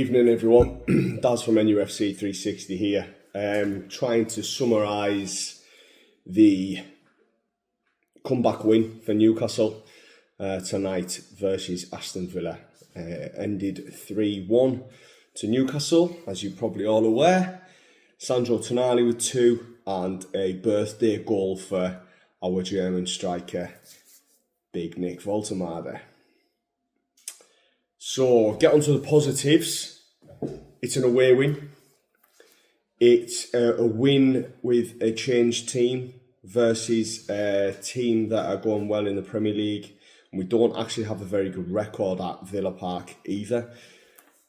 evening, everyone. Daz from NUFC 360 here. Trying to summarise the comeback win for Newcastle tonight versus Aston Villa. Ended 3-1 to Newcastle, as you're probably all aware. Sandro Tonali with 2 and a birthday goal for our German striker, Big Nick Woltemade. So, get on to the positives. It's an away win. It's a win with a changed team versus a team that are going well in the Premier League. And we don't actually have a very good record at Villa Park either.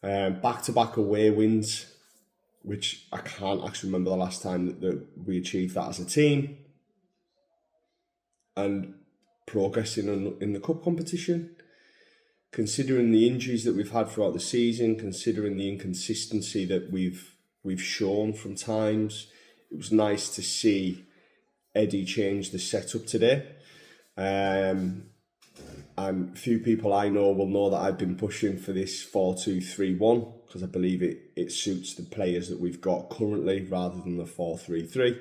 Back-to-back away wins, which I can't actually remember the last time that we achieved that as a team. And progressing in the cup competition. Considering the injuries that we've had throughout the season, considering the inconsistency that we've shown from times, it was nice to see Eddie change the setup today. And few people I know will know that I've been pushing for this 4-2-3-1 because I believe it suits the players that we've got currently rather than the 4-3-3.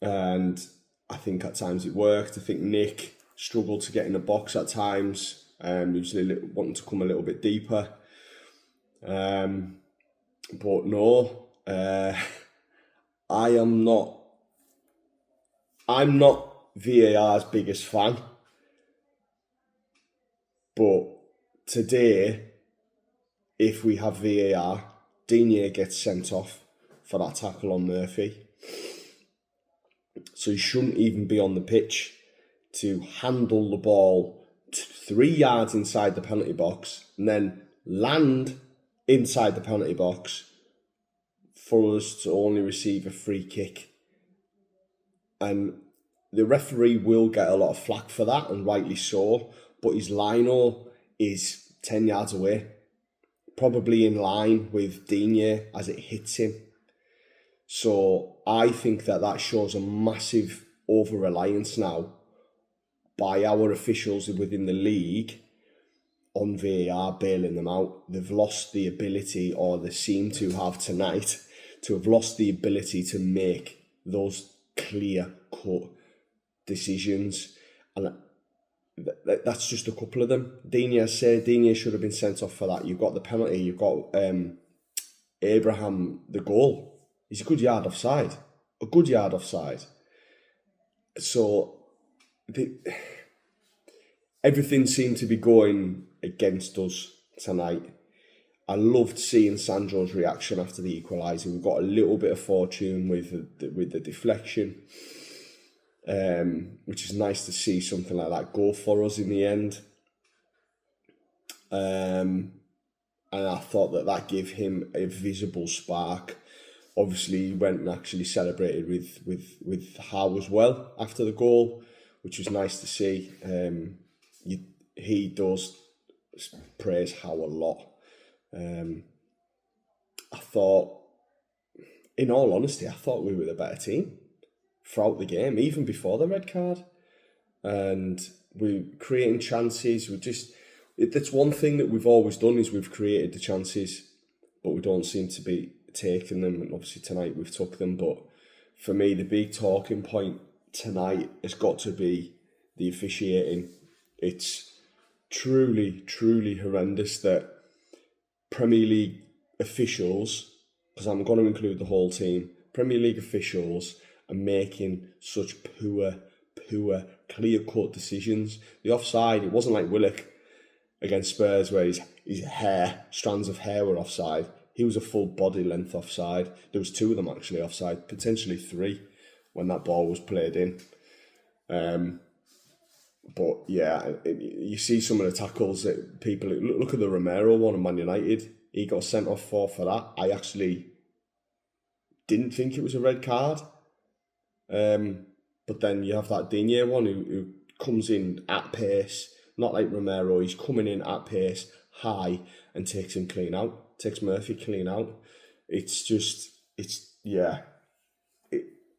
And I think at times it worked. I think Nick struggled to get in the box at times. He was wanting to come a little bit deeper. But no, I'm not VAR's biggest fan. But today, if we have VAR, Digne gets sent off for that tackle on Murphy. So he shouldn't even be on the pitch to handle the ball 3 yards inside the penalty box and then land inside the penalty box for us to only receive a free kick. And the referee will get a lot of flack for that, and rightly so, but his lino is 10 yards away, probably in line with Digne as it hits him. So I think that shows a massive over-reliance now by our officials within the league on VAR bailing them out. They've lost the ability, or they seem to have tonight, to have lost the ability to make those clear-cut decisions. And that's just a couple of them. Digne should have been sent off for that. You've got the penalty, you've got Abraham, the goal. He's a good yard offside. So everything seemed to be going against us tonight. I loved seeing Sandro's reaction after the equaliser. We got a little bit of fortune with the deflection, which is nice to see something like that go for us in the end. And I thought that gave him a visible spark. Obviously, he went and actually celebrated with Howe as well after the goal, which was nice to see. He does praise Howe a lot. I thought, in all honesty, we were the better team throughout the game, even before the red card. And we creating chances. That's one thing that we've always done, is we've created the chances, but we don't seem to be taking them. And obviously tonight we've took them. But for me, the big talking point tonight has got to be the officiating. It's truly, truly horrendous that Premier League officials, because I'm going to include the whole team, Premier League officials are making such poor, clear-cut decisions. The offside, it wasn't like Willock against Spurs where his strands of hair were offside. He was a full body length offside. There was 2 of them actually offside, potentially 3 when that ball was played in. But yeah, you see some of the tackles that people look at the Romero one in Man United. He got sent off for that. I actually didn't think it was a red card. But then you have that Digne one who comes in at pace, not like Romero. He's coming in at pace, high, and takes him clean out. Takes Murphy clean out.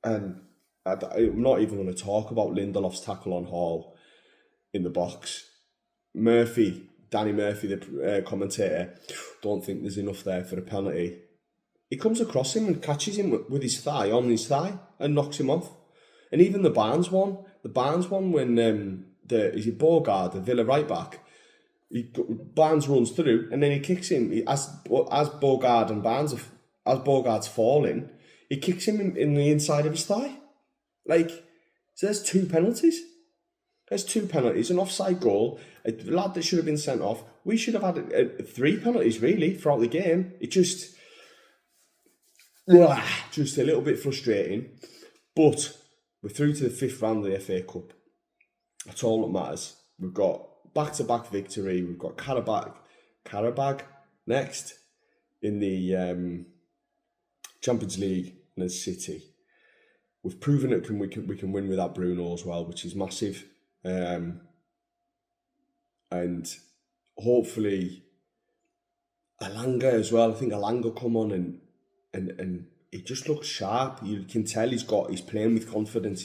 And I'm not even going to talk about Lindelof's tackle on Hall in the box. Murphy Danny Murphy, the commentator, don't think there's enough there for a penalty. He comes across him and catches him with his thigh on his thigh and knocks him off. And even the Barnes one when is it Bogard, the Villa right back, Barnes runs through and then he kicks him as Bogard and Barnes as Bogard's falling, he kicks him in the inside of his thigh. Like, so there's 2 penalties. There's 2 penalties, an offside goal, a lad that should have been sent off. We should have had 3 penalties really throughout the game. It just a little bit frustrating. But we're through to the 5th round of the FA Cup. That's all that matters. We've got back-to-back victory. We've got Karabag next in the Champions League and City. We've proven that we can win without Bruno as well, which is massive. And hopefully Alanga as well. I think Alanga will come on and he just looks sharp. You can tell he's playing with confidence.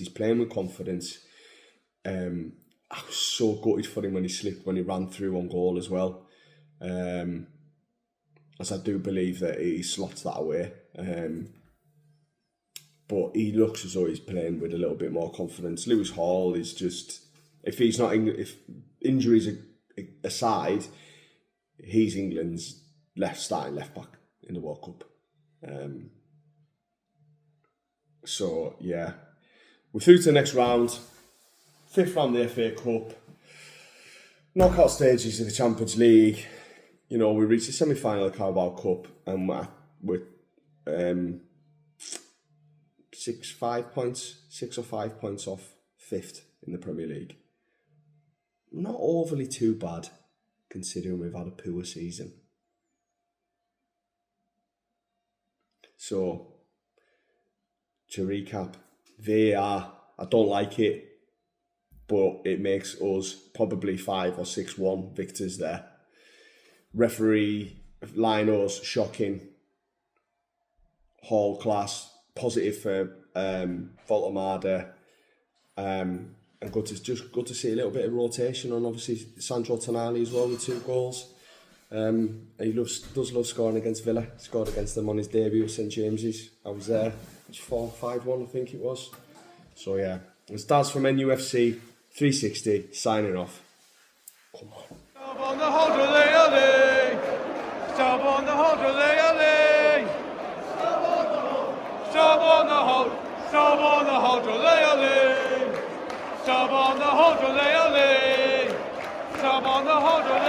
I was so gutted for him when he ran through on goal as well. As I do believe that he slots that away. But he looks as though he's playing with a little bit more confidence. Lewis Hall is just, if injuries aside, he's England's starting left back in the World Cup. So yeah, we're through to the next round, 5th round of the FA Cup, knockout stages of the Champions League. You know, we reached the semi-final of the Carabao Cup and we're 6 or 5 points off 5th in the Premier League. Not overly too bad, considering we've had a poor season. So, to recap, VAR, I don't like it, but it makes us probably 5 or 6-1 victors there. Referee, Linos, shocking. Hall class, positive for Woltemade. And good to see a little bit of rotation on obviously Sandro Tonali as well with 2 goals. He does love scoring against Villa. Scored against them on his debut at St James's. I was there. It's 4-5-1 I think it was. So yeah, it's Daz from NUFC 360 signing off. Come on. Stop on the Hodley. Stop on the Hodley. Stop on the Hodley. Stop on the Hodley. Stop on the Hodley. Stop on the Hodley.